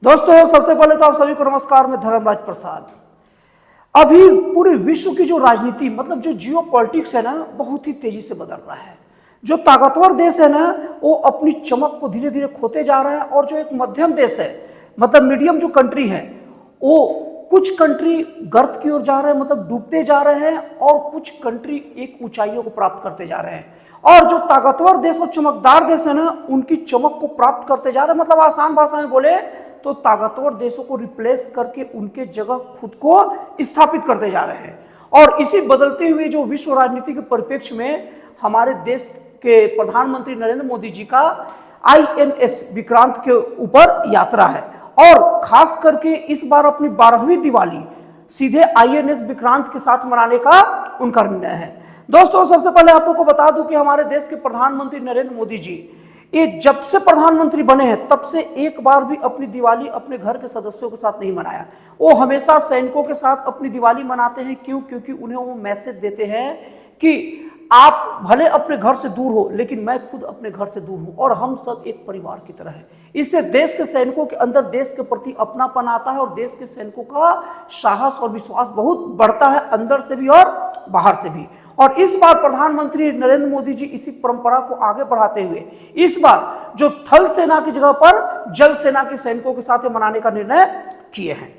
दोस्तों, सबसे पहले तो आप सभी को नमस्कार। मैं धर्मराज प्रसाद। अभी पूरे विश्व की जो राजनीति मतलब जो जियो पॉलिटिक्स है ना, बहुत ही तेजी से बदल रहा है। जो ताकतवर देश है ना, वो अपनी चमक को धीरे धीरे खोते जा रहा है, और जो एक मध्यम देश है मतलब मीडियम जो कंट्री है, वो कुछ कंट्री गर्त की ओर जा रहे हैं, मतलब डूबते जा रहे हैं, और कुछ कंट्री एक ऊंचाइयों को प्राप्त करते जा रहे हैं। और जो ताकतवर देश और चमकदार देश है ना, उनकी चमक को प्राप्त करते जा रहे हैं। मतलब आसान भाषा में बोले तो ताकतवर देशों को रिप्लेस करके उनके जगह खुद को स्थापित करते जा रहे हैं। और इसी बदलते हुए जो विश्व राजनीति के परिप्रेक्ष्य में हमारे देश के प्रधानमंत्री नरेंद्र मोदी जी का INS विक्रांत के ऊपर यात्रा है, और खास करके इस बार अपनी 12वीं दिवाली सीधे INS विक्रांत के साथ मनाने का उनका निर्णय है। दोस्तों, सबसे पहले आप लोगों को बता दूं कि हमारे देश के प्रधानमंत्री नरेंद्र मोदी जी ये जब से प्रधानमंत्री बने हैं तब से एक बार भी अपनी दिवाली अपने घर के सदस्यों के साथ नहीं मनाया। वो हमेशा सैनिकों के साथ अपनी दिवाली मनाते हैं। क्यों? क्योंकि उन्हें वो मैसेज देते हैं कि आप भले अपने घर से दूर हो, लेकिन मैं खुद अपने घर से दूर हूं, और हम सब एक परिवार की तरह हैं। इससे देश के सैनिकों के अंदर देश के प्रति अपनापन आता है, और देश के सैनिकों का साहस और विश्वास बहुत बढ़ता है, अंदर से भी और बाहर से भी। और इस बार प्रधानमंत्री नरेंद्र मोदी जी इसी परंपरा को आगे बढ़ाते हुए इस बार जो थल सेना की जगह पर जल सेना के सैनिकों के साथ मनाने का निर्णय किए हैं।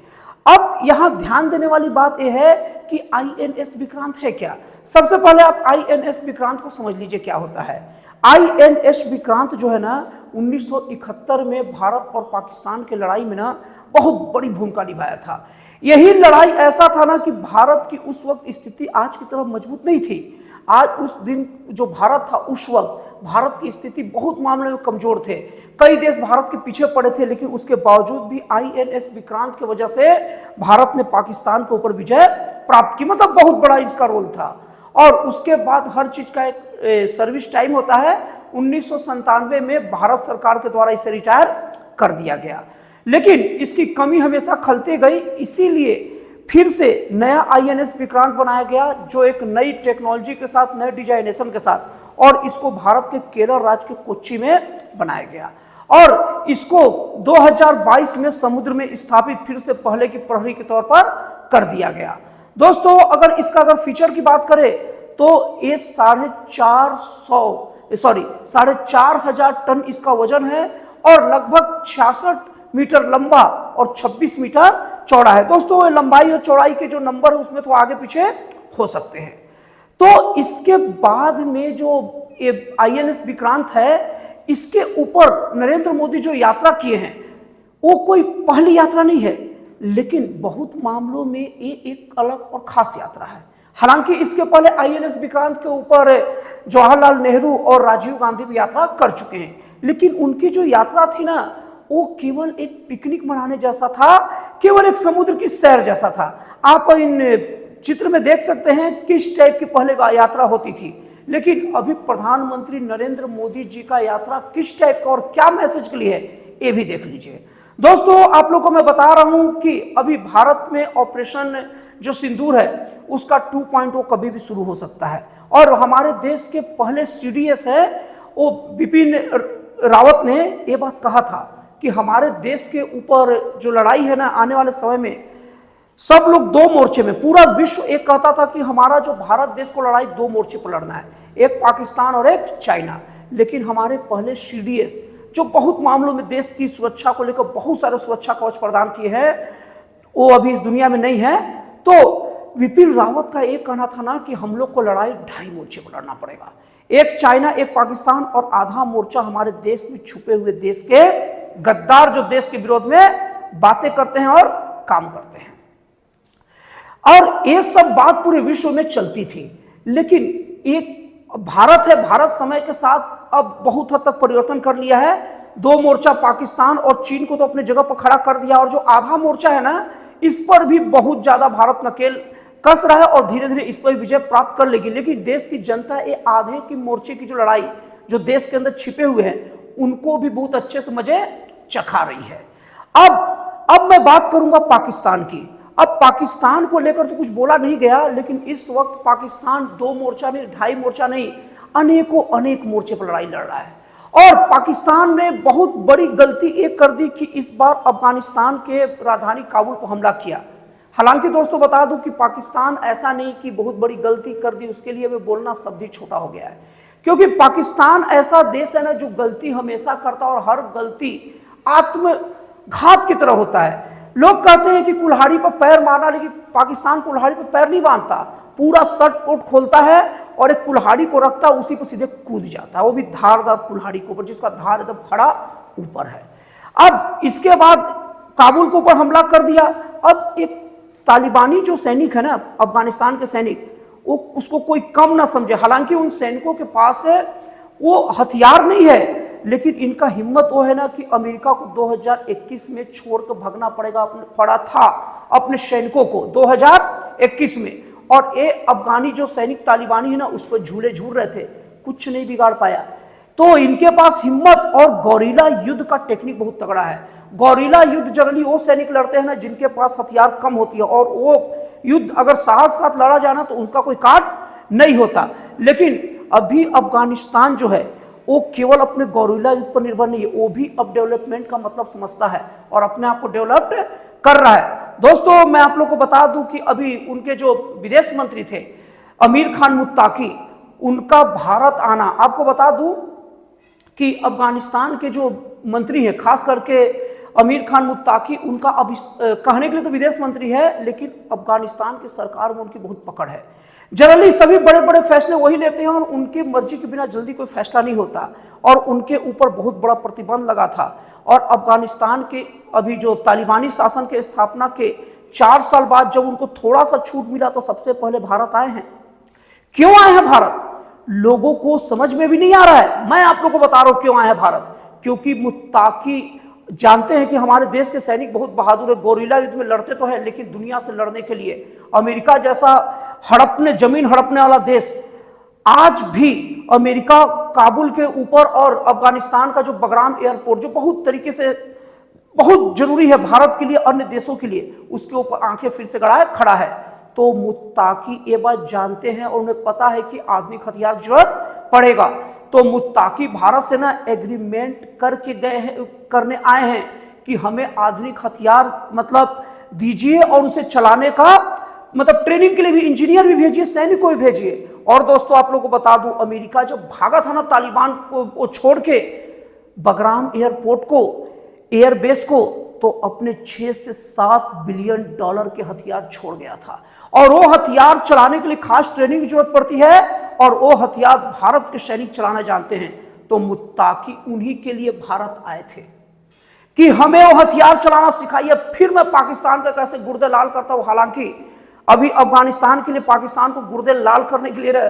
अब यहां ध्यान देने वाली बात यह है कि INS विक्रांत है क्या। सबसे पहले आप INS विक्रांत को समझ लीजिए क्या होता है। INS विक्रांत जो है ना, 1971 में भारत और पाकिस्तान की लड़ाई में ना बहुत बड़ी भूमिका निभाया था। यही लड़ाई ऐसा था ना कि भारत की उस वक्त स्थिति आज की तरह मजबूत नहीं थी। आज उस दिन जो भारत था, उस वक्त भारत की स्थिति बहुत मामले में कमजोर थे। कई देश भारत के पीछे पड़े थे, लेकिन उसके बावजूद भी INS विक्रांत की वजह से भारत ने पाकिस्तान के ऊपर विजय प्राप्त की। मतलब बहुत बड़ा इसका रोल था। और उसके बाद हर चीज का एक सर्विस टाइम होता है। 1997 में भारत सरकार के द्वारा इसे रिटायर कर दिया गया, लेकिन इसकी कमी हमेशा खलती गई। इसीलिए फिर से नया INS विक्रांत बनाया गया, जो एक नई टेक्नोलॉजी के साथ, नए डिजाइनेशन के साथ, और इसको भारत के केरल राज्य के कोच्चि में बनाया गया, और इसको 2022 में समुद्र में स्थापित फिर से पहले की प्रहरी के तौर पर कर दिया गया। दोस्तों, अगर फीचर की बात करें तो ये 4,500 टन इसका वजन है, और लगभग 66 मीटर लंबा और 26 मीटर चौड़ा है। दोस्तों, ये लंबाई और चौड़ाई के जो नंबर है उसमें तो आगे पीछे हो सकते हैं। तो इसके बाद में जो INS विक्रांत है, इसके ऊपर नरेंद्र मोदी जो यात्रा किए हैं, वो कोई पहली यात्रा नहीं है, लेकिन बहुत मामलों में ये एक अलग और खास यात्रा है। हालांकि इसके पहले INS विक्रांत के ऊपर जवाहरलाल नेहरू और राजीव गांधी भी यात्रा कर चुके हैं, लेकिन उनकी जो यात्रा थी ना, वो केवल एक पिकनिक मनाने जैसा था, केवल एक समुद्र की सैर जैसा था। आप इन चित्र में देख सकते हैं किस टाइप की पहले यात्रा होती थी, लेकिन अभी प्रधानमंत्री नरेंद्र मोदी जी का यात्रा किस टाइप का और क्या मैसेज के लिए है, ये भी देख लीजिए। दोस्तों, आप लोगों को मैं बता रहा हूं कि अभी भारत में ऑपरेशन जो सिंदूर है उसका 2.0 कभी भी शुरू हो सकता है, और हमारे देश के पहले CDS है, वो बिपिन रावत ने ये बात कहा था कि हमारे देश के ऊपर जो लड़ाई है ना, आने वाले समय में सब लोग दो मोर्चे में, पूरा विश्व एक कहता था कि हमारा जो भारत देश को लड़ाई दो मोर्चे पर लड़ना है, एक पाकिस्तान और एक चाइना। लेकिन हमारे पहले CDS जो बहुत मामलों में देश की सुरक्षा को लेकर बहुत सारे सुरक्षा कवच प्रदान किए हैं, वो अभी इस दुनिया में नहीं है। तो विपिन रावत का एक कहना था ना कि हम लोग को लड़ाई 2.5 मोर्चे पर लड़ना पड़ेगा, एक चाइना, एक पाकिस्तान, और आधा मोर्चा हमारे देश में छुपे हुए देश के गद्दार जो देश के विरोध में बातें करते हैं और काम करते हैं। और ये सब बात पूरे विश्व में चलती थी, लेकिन एक भारत है, भारत समय के साथ अब बहुत हद तक परिवर्तन कर लिया है। दो मोर्चा पाकिस्तान और चीन को तो अपने जगह पर खड़ा कर दिया, और जो आधा मोर्चा है ना, इस पर भी बहुत ज्यादा भारत नकेल कस रहा है, और धीरे धीरे इस पर विजय प्राप्त कर लेगी। लेकिन देश की जनता ये आधे की मोर्चे की जो लड़ाई जो देश के अंदर छिपे हुए हैं, उनको भी बहुत अच्छे से मजे चखा रही है। अब मैं बात करूंगा पाकिस्तान की। अब पाकिस्तान को लेकर तो कुछ बोला नहीं गया, लेकिन इस वक्त पाकिस्तान 2 मोर्चा में 2.5 मोर्चा नहीं, अनेक मोर्चे पर लड़ाई लड़ रहा है। और पाकिस्तान ने बहुत बड़ी गलती एक कर दी कि इस बार अफगानिस्तान के राजधानी काबुल पर हमला किया। हालांकि दोस्तों बता दूं कि पाकिस्तान ऐसा नहीं कि बहुत बड़ी गलती कर दी उसके लिए मैं बोलना शब्द ही छोटा हो गया है, क्योंकि पाकिस्तान ऐसा देश है ना जो गलती हमेशा करता है और हर गलती आत्मघात की तरह होता है। लोग कहते हैं कि कुल्हाड़ी पर पैर मारना, लेकिन पाकिस्तान कुल्हाड़ी पर पैर नहीं बांधता, पूरा शर्ट कोट खोलता है और एक कुल्हाड़ी को रखता है, उसी पर सीधे कूद जाता है, वो भी धारदार कुल्हाड़ी के ऊपर जिसका धार एकदम खड़ा ऊपर है। अब इसके बाद काबुल के ऊपर हमला कर दिया। अब एक तालिबानी जो सैनिक है ना, अफगानिस्तान के सैनिक, वो उसको कोई कम ना समझे। हालांकि उन सैनिकों के पास है वो हथियार नहीं है, लेकिन इनका हिम्मत वो है ना कि अमेरिका को 2021 में छोड़कर भागना पड़ा था अपने सैनिकों को 2021 में, और ये अफगानी जो सैनिक तालिबानी है ना उस पर झूले झूल रहे थे, कुछ नहीं बिगाड़ पाया। तो इनके पास हिम्मत और गौरीला युद्ध का टेक्निक बहुत तगड़ा है। गौरीला युद्ध जनरली वो सैनिक लड़ते हैं ना जिनके पास हथियार कम होती है, और वो युद्ध अगर साथ लड़ा जाना तो उसका कोई काट नहीं होता। लेकिन अभी अफगानिस्तान जो है वो केवल अपने गौरीला युद्ध पर निर्भर नहीं है, वो भी अब डेवलपमेंट का मतलब समझता है और अपने आप को डेवलप कर रहा है। दोस्तों मैं आप लोग को बता दूं कि अभी उनके जो विदेश मंत्री थे अमीर खान मुत्ताकी, उनका भारत आना, आपको बता दूं कि अफगानिस्तान के जो मंत्री हैं खास करके अमीर खान मुत्ताकी, उनका अभी कहने के लिए तो विदेश मंत्री है, लेकिन अफगानिस्तान की सरकार में उनकी बहुत पकड़ है। जनरली सभी बड़े बड़े फैसले वही लेते हैं और उनकी मर्जी के बिना जल्दी कोई फैसला नहीं होता, और उनके ऊपर बहुत बड़ा प्रतिबंध लगा था। और अफगानिस्तान के अभी जो तालिबानी शासन के स्थापना के 4 साल बाद जब उनको थोड़ा सा छूट मिला तो सबसे पहले भारत आए हैं। क्यों आए हैं भारत, लोगों को समझ में भी नहीं आ रहा है। मैं आप लोगों को बता रहा हूं क्यों आए हैं भारत, क्योंकि मुत्ताकी जानते हैं कि हमारे देश के सैनिक बहुत बहादुर है, गोरिल्ला युद्ध में लड़ते तो है, लेकिन दुनिया से लड़ने के लिए अमेरिका जैसा जमीन हड़पने वाला देश, आज भी अमेरिका काबुल के ऊपर और अफगानिस्तान का जो बगराम एयरपोर्ट जो बहुत तरीके से बहुत जरूरी है भारत के लिए, अन्य देशों के लिए, उसके ऊपर आंखें फिर से गड़ाए खड़ा है। तो मुत्ताकी ये बात जानते हैं और उन्हें पता है कि आधुनिक हथियार की जरूरत पड़ेगा। तो मुत्ताकी भारत से ना एग्रीमेंट करके करने आए हैं कि हमें आधुनिक हथियार मतलब दीजिए और उसे चलाने का मतलब ट्रेनिंग के लिए भी इंजीनियर भी भेजिए, सैनिक को भी भेजिए। और दोस्तों आप लोगों को बता दूं, अमेरिका जब भागा था ना तालिबान को छोड़ के बगराम एयरपोर्ट को, एयरबेस को, तो अपने 6 से 7 बिलियन डॉलर के हथियार छोड़ गया था। और वो हथियार चलाने के लिए खास ट्रेनिंग की जरूरत पड़ती है, और वो हथियार भारत के सैनिक चलाना जानते हैं। तो मुत्ताकी उन्हीं के लिए भारत आए थे कि हमें वो हथियार चलाना सिखाइए, फिर मैं पाकिस्तान का कैसे गुर्दे लाल करता हूं। हालांकि अभी अफगानिस्तान के लिए पाकिस्तान को गुर्दे लाल करने के लिए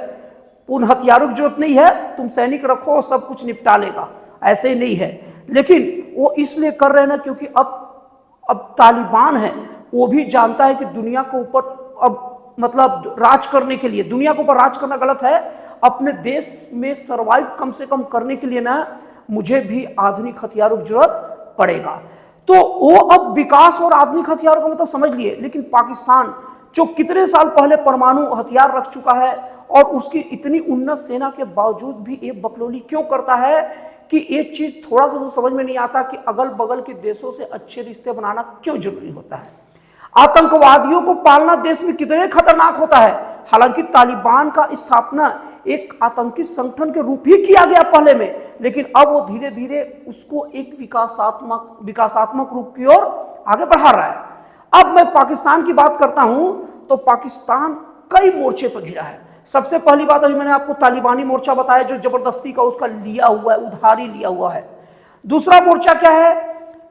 उन हथियारों की जरूरत नहीं है, तुम सैनिक रखो सब कुछ निपटा लेगा, ऐसे ही नहीं है। लेकिन वो इसलिए कर रहे हैं ना क्योंकि अब तालिबान है, वो भी जानता है कि दुनिया के ऊपर अब मतलब राज करने के लिए, दुनिया के ऊपर राज करना गलत है, अपने देश में सरवाइव कम से कम करने के लिए ना मुझे भी आधुनिक हथियारों की जरूरत पड़ेगा। तो वो अब विकास और आधुनिक हथियारों का मतलब समझ लिए। लेकिन पाकिस्तान जो कितने साल पहले परमाणु हथियार रख चुका है और उसकी इतनी उन्नत सेना के बावजूद भी ये बकलोली क्यों करता है कि एक चीज थोड़ा सा तो समझ में नहीं आता कि अगल बगल के देशों से अच्छे रिश्ते बनाना क्यों जरूरी होता है। आतंकवादियों को पालना देश में कितने खतरनाक होता है। हालांकि तालिबान का स्थापना एक आतंकी संगठन के रूप ही किया गया पहले में, लेकिन अब वो धीरे धीरे उसको एक विकासात्मक रूप की ओर आगे बढ़ा रहा है। अब मैं पाकिस्तान की बात करता हूं तो पाकिस्तान कई मोर्चे पर घिरा है। सबसे पहली बात अभी मैंने आपको तालिबानी मोर्चा बताया जो जबरदस्ती का उसका लिया हुआ है, उधारी लिया हुआ है। दूसरा मोर्चा क्या है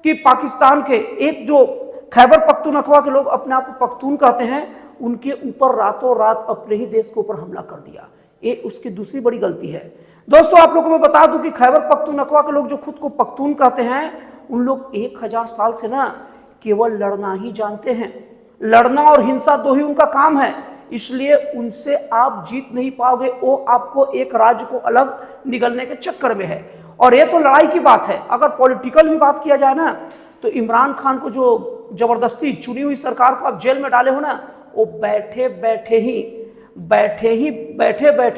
कि पाकिस्तान के एक जो खैबर पख्तूनख्वा के लोग अपने आप को पख्तून कहते हैं, उनके ऊपर रातों रात अपने ही देश के ऊपर हमला कर दिया। ये उसकी दूसरी बड़ी गलती है। दोस्तों आप लोगों को मैं बता दूं कि खैबर पख्तूनख्वा के लोग जो खुद को पख्तून कहते हैं, उन लोग 1000 साल से ना केवल लड़ना ही जानते हैं। लड़ना और हिंसा दो ही उनका काम है, इसलिए उनसे आप जीत नहीं पाओगे। वो आपको एक राज्य को अलग निगलने के चक्कर में है। और ये तो लड़ाई की बात है। अगर पॉलिटिकल भी बात किया जाए ना तो इमरान खान को जो जबरदस्ती चुनी हुई सरकार को आप जेल में डाले हो ना, वो बैठे बैठे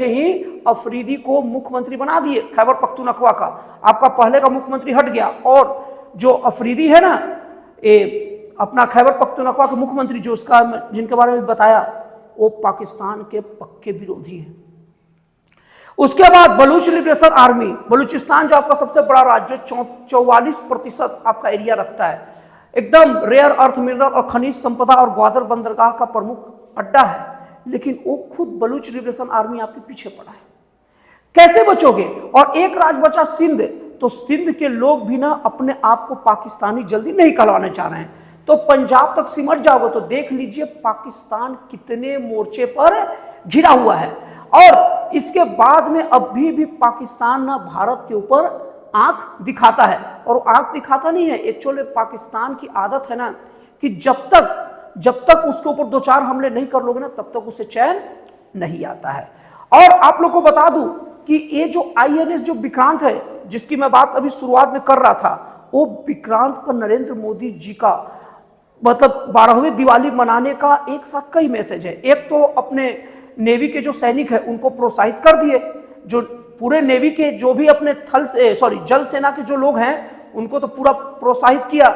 ही अफरीदी को मुख्यमंत्री बना दिए खैबर पख्तूनख्वा का। आपका पहले का मुख्यमंत्री हट गया और जो अफरीदी है ना, ये अपना खैबर पख्तूनख्वा के मुख्यमंत्री जो उसका जिनके बारे में बताया, वो पाकिस्तान के पक्के विरोधी हैं। उसके बाद बलूच लिबरेशन आर्मी, बलूचिस्तान जो आपका सबसे बड़ा राज्य 44% आपका एरिया रखता है, एकदम रेयर अर्थ मिनरल और खनिज संपदा और ग्वादर बंदरगाह का प्रमुख अड्डा है, लेकिन वो खुद बलूच लिबरेशन आर्मी आपके पीछे पड़ा है। कैसे बचोगे? और एक राज्य बचा सिंध, तो सिंध के लोग भी ना अपने आप को पाकिस्तानी जल्दी नहीं कहलाने चाह रहे हैं, तो पंजाब तक सिमट जाओगे तो देख लीजिए पाकिस्तान कितने मोर्चे पर घिरा हुआ है। और इसके बाद में अभी भी पाकिस्तान ना भारत के ऊपर आंख दिखाता है, और आंख दिखाता नहीं है, एक्चुअली पाकिस्तान की आदत है ना कि जब तक उसके ऊपर 2-4 हमले नहीं कर लोगे ना, तब तक उसे चैन नहीं आता है। और आप लोग को बता दूं कि ये जो INS जो विक्रांत है, जिसकी मैं बात अभी शुरुआत में कर रहा था, वो विक्रांत पर नरेंद्र मोदी जी का मतलब 12वीं दिवाली मनाने का एक साथ कई मैसेज है। एक तो अपने नेवी के जो सैनिक है उनको प्रोत्साहित कर दिए, जो पूरे नेवी के जो भी अपने जल सेना के जो लोग हैं उनको तो पूरा प्रोत्साहित किया।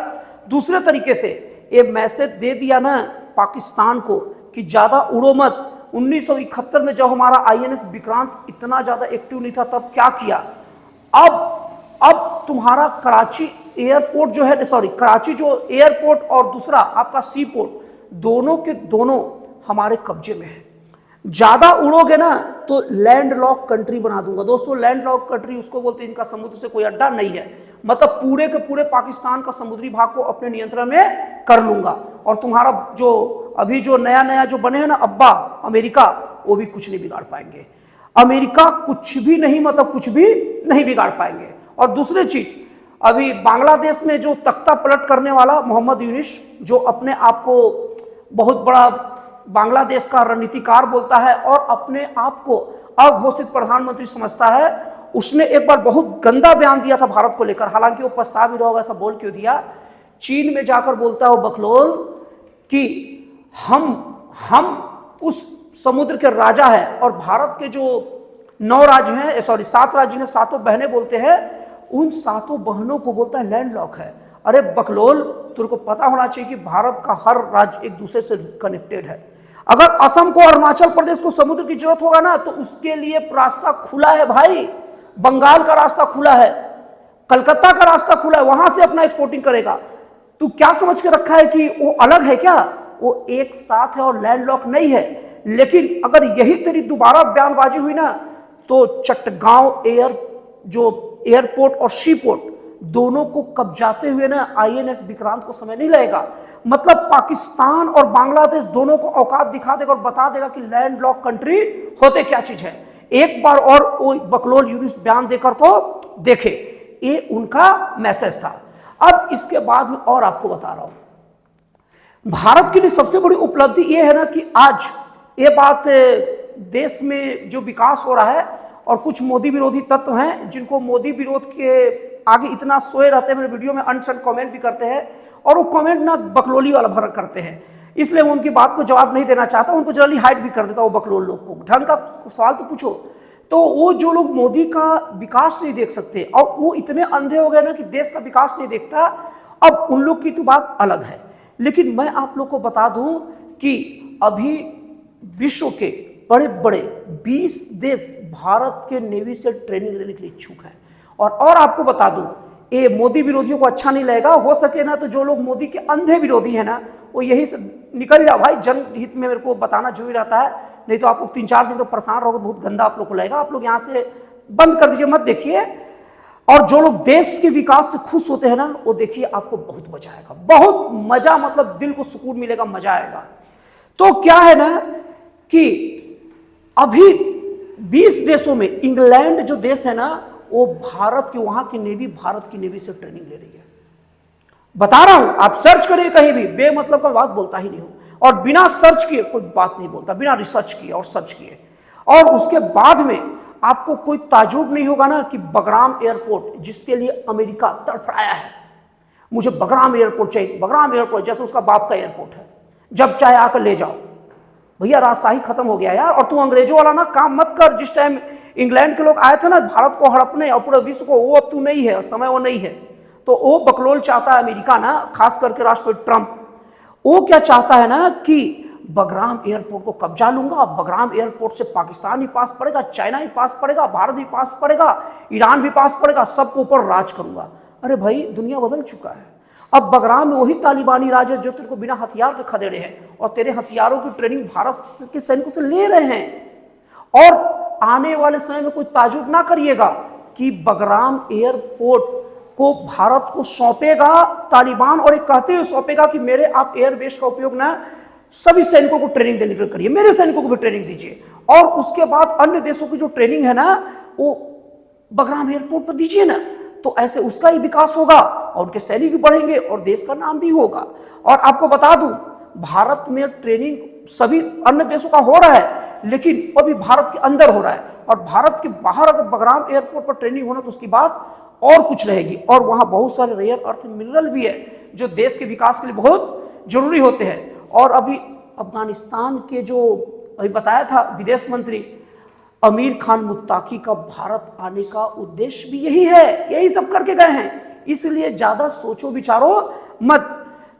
दूसरे तरीके से ये मैसेज दे दिया ना पाकिस्तान को कि ज्यादा उड़ो मत। 1971 में जब हमारा INS विक्रांत इतना ज्यादा एक्टिव नहीं था, तब क्या किया, अब तुम्हारा कराची एयरपोर्ट जो है, कराची जो एयरपोर्ट और दूसरा आपका सी पोर्ट, दोनों के दोनों हमारे कब्जे में है। ज्यादा उड़ोगे ना तो लैंड लॉक कंट्री बना दूंगा। दोस्तों, लैंड लॉक कंट्री उसको बोलते हैं इनका समुद्र से कोई अड्डा नहीं है, मतलब पूरे के पूरे पाकिस्तान का समुद्री भाग को अपने नियंत्रण में कर लूंगा। और तुम्हारा जो अभी जो नया जो बने हैं ना अब्बा अमेरिका, वो भी कुछ नहीं बिगाड़ पाएंगे। अमेरिका कुछ भी नहीं बिगाड़ पाएंगे। और दूसरी चीज, अभी बांग्लादेश में जो तख्ता पलट करने वाला मोहम्मद यूनिस, जो अपने आप को बहुत बड़ा बांग्लादेश का रणनीतिकार बोलता है और अपने आप को अघोषित प्रधानमंत्री समझता है, उसने एक बार बहुत गंदा बयान दिया था भारत को लेकर। हालांकि वो पछता भी रहा होगा ऐसा बोल क्यों दिया। चीन में जाकर बोलता है वो बकलोल कि हम उस समुद्र के राजा है, और भारत के जो 9 राज्य हैं, 7 राज्य हैं, 7 बहनें बोलते हैं, उन 7 बहनों को बोलता है लैंड लॉक है। अरे बकलोल, तुझे को पता होना चाहिए कि भारत का हर राज्य एक दूसरे से कनेक्टेड है। अगर असम को, अरुणाचल प्रदेश को समुद्र की जरूरत होगा ना, तो उसके लिए रास्ता खुला है भाई। बंगाल का रास्ता खुला है, कलकत्ता का रास्ता खुला है, वहां से अपना एक्सपोर्टिंग करेगा। तू क्या समझ के रखा है कि वो अलग है क्या? वो एक साथ है और लैंड लॉक नहीं है। लेकिन अगर यही तेरी दोबारा बयानबाजी हुई ना, तो चट्टगांव एयरपोर्ट और सी पोर्ट दोनों को कब्जाते हुए ना INS विक्रांत को समय नहीं लगेगा। मतलब पाकिस्तान और बांग्लादेश दोनों को औकात दिखा देगा और बता देगा कि लैंड लॉक कंट्री होते क्या चीज है। एक बार और वो बकलोल यूनिस बयान देकर तो देखे, ये उनका मैसेज था। अब इसके बाद में और आपको बता रहा हूं, भारत के लिए सबसे बड़ी उपलब्धि ये है ना कि आज ये बात देश में जो विकास हो रहा है, और कुछ मोदी विरोधी तत्व हैं जिनको मोदी विरोध के आगे इतना सोए रहते हैं, मेरे वीडियो में अनशन कमेंट भी करते हैं, और वो कमेंट ना बकलोली वाला भर करते हैं, इसलिए वो उनकी बात को जवाब नहीं देना चाहता, उनको जल्दी हाइड भी कर देता वो बकलोल लोग को। ढंग का सवाल तो पूछो। तो वो जो लोग मोदी का विकास नहीं देख सकते और वो इतने अंधे हो गए ना कि देश का विकास नहीं देखता, अब उन लोग की तो बात अलग है। लेकिन मैं आप लोग को बता दूं कि अभी विश्व के बड़े बड़े 20 देश भारत के नेवी से ट्रेनिंग लेने के लिए इच्छुक हैं। और आपको बता दूं, ये मोदी विरोधियों को अच्छा नहीं लगेगा। हो सके ना तो जो लोग मोदी के अंधे विरोधी हैं ना, वो यही से निकल जाओ भाई। जनहित में मेरे को बताना जरूरी रहता है, नहीं तो आप लोग 3-4 दिन तो परेशान रहोगे, बहुत गंदा आप लोग को लगेगा। आप लोग यहाँ से बंद कर दीजिए, मत देखिए। और जो लोग देश के विकास से खुश होते हैं ना, वो देखिए आपको बहुत मजा आएगा, बहुत मजा, मतलब दिल को सुकून मिलेगा, मजा आएगा। तो क्या है ना कि अभी 20 देशों में इंग्लैंड जो देश है ना, वो भारत की, वहां की नेवी भारत की नेवी से ट्रेनिंग ले रही है। बता रहा हूं, आप सर्च करिए कहीं भी, बेमतलब का बात बोलता ही नहीं हूं, और बिना सर्च किए कोई बात नहीं बोलता, बिना रिसर्च किए और सर्च किए। और उसके बाद में आपको कोई ताजुब नहीं होगा ना कि बगराम एयरपोर्ट, जिसके लिए अमेरिका तड़फड़ाया है, मुझे बगराम एयरपोर्ट चाहिए, बगराम एयरपोर्ट जैसे उसका बाप का एयरपोर्ट है, जब चाहे आकर ले जाओ। भैया राजशाही खत्म हो गया यार। और तू अंग्रेजों वाला ना काम मत कर। जिस टाइम इंग्लैंड के लोग आए थे ना भारत को हड़पने और पूरे विश्व को, वो अब तू नहीं है, समय वो नहीं है। तो वो बकलोल चाहता है अमेरिका ना, खास करके राष्ट्रपति ट्रंप, वो क्या चाहता है ना कि बगराम एयरपोर्ट को कब्जा लूंगा। बगराम एयरपोर्ट से पाकिस्तान भी पास पड़ेगा, चाइना भी पास पड़ेगा, भारत भी पास पड़ेगा, ईरान भी पास पड़ेगा, सबको ऊपर राज करूंगा। अरे भाई दुनिया बदल चुका है। अब बगराम में वही तालिबानी राज है जो तेरे को बिना हथियार के खदेड़े हैं और तेरे हथियारों की ट्रेनिंग भारत के सैनिकों से ले रहे हैं। और आने वाले समय में कोई ताजुब ना करिएगा कि बगराम एयरपोर्ट को भारत को सौंपेगा तालिबान, और एक कहते हुए सौंपेगा कि मेरे आप एयरबेस का उपयोग ना सभी सैनिकों को ट्रेनिंग देने के लिए करिए, मेरे सैनिकों को भी ट्रेनिंग दीजिए, और उसके बाद अन्य देशों की जो ट्रेनिंग है ना वो बगराम एयरपोर्ट पर दीजिए ना। तो ऐसे उसका ही विकास होगा और उनके सैनिक भी बढ़ेंगे और देश का नाम भी होगा। और आपको बता दूं, भारत में ट्रेनिंग सभी अन्य देशों का हो रहा है, लेकिन वो भी भारत के अंदर हो रहा है। और भारत के बाहर अगर बगराम एयरपोर्ट पर ट्रेनिंग होना तो उसकी बात और कुछ रहेगी। और वहां बहुत सारे रेयर अर्थ मिनरल भी है जो देश के विकास के लिए बहुत जरूरी होते हैं। और अभी अफगानिस्तान के जो अभी बताया था विदेश मंत्री अमीर खान मुत्ताकी का भारत आने का उद्देश्य भी यही है, यही सब करके गए हैं। इसलिए ज्यादा सोचो विचारो मत।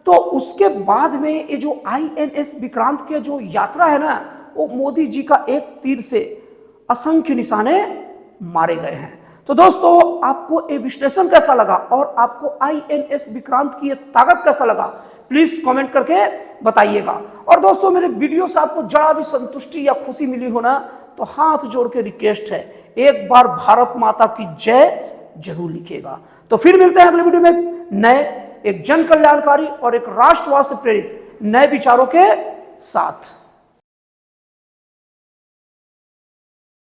तो उसके बाद में ये जो INS विक्रांत के जो यात्रा है ना, वो मोदी जी का एक तीर से असंख्य निशाने मारे गए हैं। तो दोस्तों आपको ये विश्लेषण कैसा लगा और आपको INS विक्रांत की ये ताकत कैसा लगा, प्लीज कमेंट करके बताइएगा। और दोस्तों मेरे वीडियो से आपको जरा भी संतुष्टि या खुशी मिली हो ना, तो हाथ जोड़ के रिक्वेस्ट है, एक बार भारत माता की जय जरूर लिखिएगा। तो फिर मिलते हैं अगले वीडियो में नए, एक जन कल्याणकारी और एक राष्ट्रवाद से प्रेरित नए विचारों के साथ।